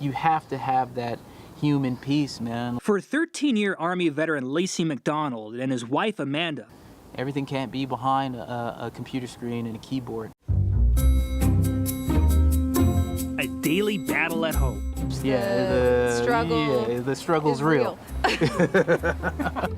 You have to have that human piece, man. For 13-year Army veteran Lacey McDonald and his wife Amanda, everything can't be behind a computer screen and a keyboard. A daily battle at home. The struggle. Yeah, the struggle's real.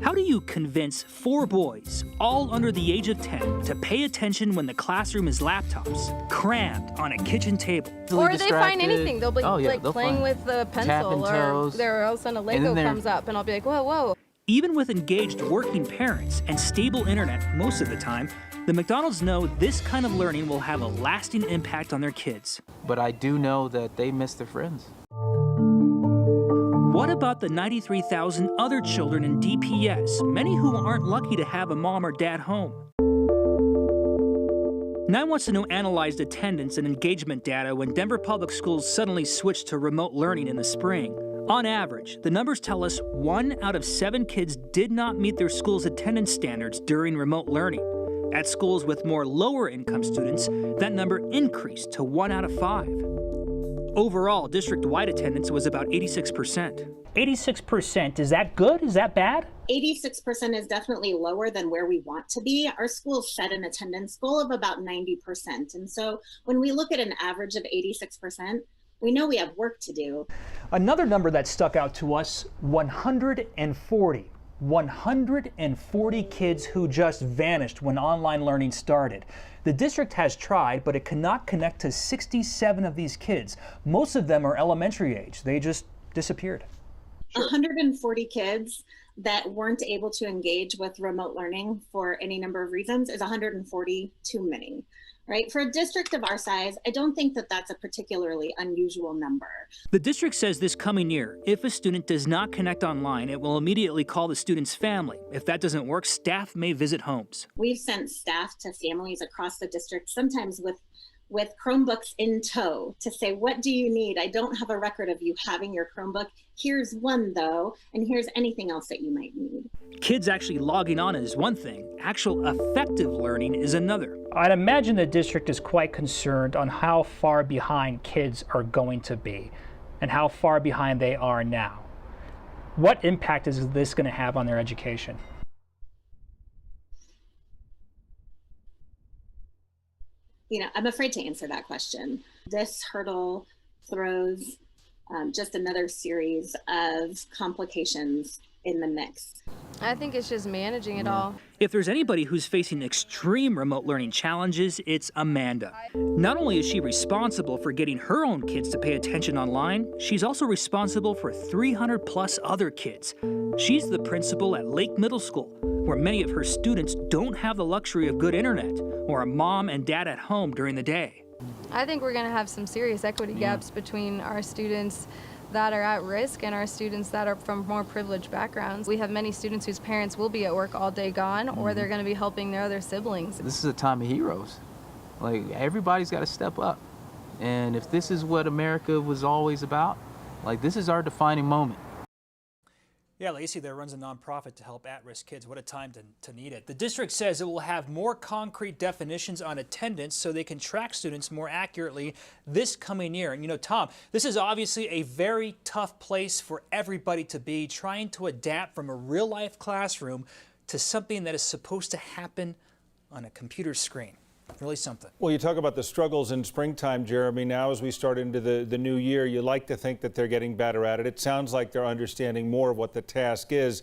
How do you convince 4 boys, all under the age of 10, to pay attention when the classroom is laptops, crammed on a kitchen table? Or they find anything. They'll be they'll playing with the pencil, or all of a sudden a Lego comes up, and I'll be like, whoa, whoa. Even with engaged working parents and stable internet most of the time, the McDonalds know this kind of learning will have a lasting impact on their kids. But I do know that they miss their friends. What about the 93,000 other children in DPS, many who aren't lucky to have a mom or dad home? 9 Wants to Know analyzed attendance and engagement data when Denver Public Schools suddenly switched to remote learning in the spring. On average, the numbers tell us 1 out of 7 kids did not meet their school's attendance standards during remote learning. At schools with more lower-income students, that number increased to 1 out of 5. Overall, district-wide attendance was about 86%. 86%, is that good? Is that bad? 86% is definitely lower than where we want to be. Our school set an attendance goal of about 90%. And so when we look at an average of 86%, we know we have work to do. Another number that stuck out to us, 140. 140 kids who just vanished when online learning started. The district has tried, but it cannot connect to 67 of these kids. Most of them are elementary age. They just disappeared. 140 kids that weren't able to engage with remote learning for any number of reasons is 140 too many, right? For a district of our size, I don't think that that's a particularly unusual number. The district says this coming year, if a student does not connect online, it will immediately call the student's family. If that doesn't work, staff may visit homes. We've sent staff to families across the district, sometimes with Chromebooks in tow, to say, what do you need? I don't have a record of you having your Chromebook. Here's one though, and here's anything else that you might need. Kids actually logging on is one thing. Actual effective learning is another. I'd imagine the district is quite concerned on how far behind kids are going to be and how far behind they are now. What impact is this going to have on their education? You know, I'm afraid to answer that question. This hurdle throws just another series of complications in the mix. I think it's just managing it all. If there's anybody who's facing extreme remote learning challenges, it's Amanda. Not only is she responsible for getting her own kids to pay attention online, she's also responsible for 300 plus other kids. She's the principal at Lake Middle School, where many of her students don't have the luxury of good internet or a mom and dad at home during the day. I think we're going to have some serious equity gaps between our students that are at risk and our students that are from more privileged backgrounds. We have many students whose parents will be at work all day gone, or they're going to be helping their other siblings. This is a time of heroes. Like, everybody's got to step up. And if this is what America was always about, like, this is our defining moment. Yeah, Lacey there runs a nonprofit to help at-risk kids. What a time to need it. The district says it will have more concrete definitions on attendance so they can track students more accurately this coming year. And you know, Tom, this is obviously a very tough place for everybody to be, trying to adapt from a real-life classroom to something that is supposed to happen on a computer screen. Really something. Well, you talk about the struggles in springtime, Jeremy. Now as we start into the new year, you like to think that they're getting better at it. It sounds like they're understanding more of what the task is.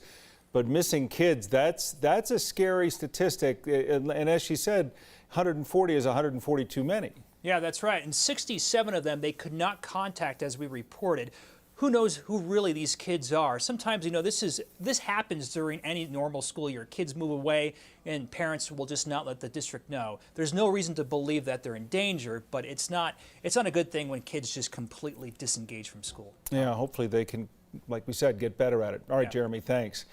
But missing kids, that's a scary statistic. And as she said, 140 is 140 too many. Yeah, that's right. And 67 of them they could not contact, as we reported. Who knows who really these kids are? Sometimes, you know, this happens during any normal school year. Kids move away and parents will just not let the district know. There's no reason to believe that they're in danger, but it's not a good thing when kids just completely disengage from school. Yeah, hopefully they can, like we said, get better at it. All right, yeah. Jeremy, thanks.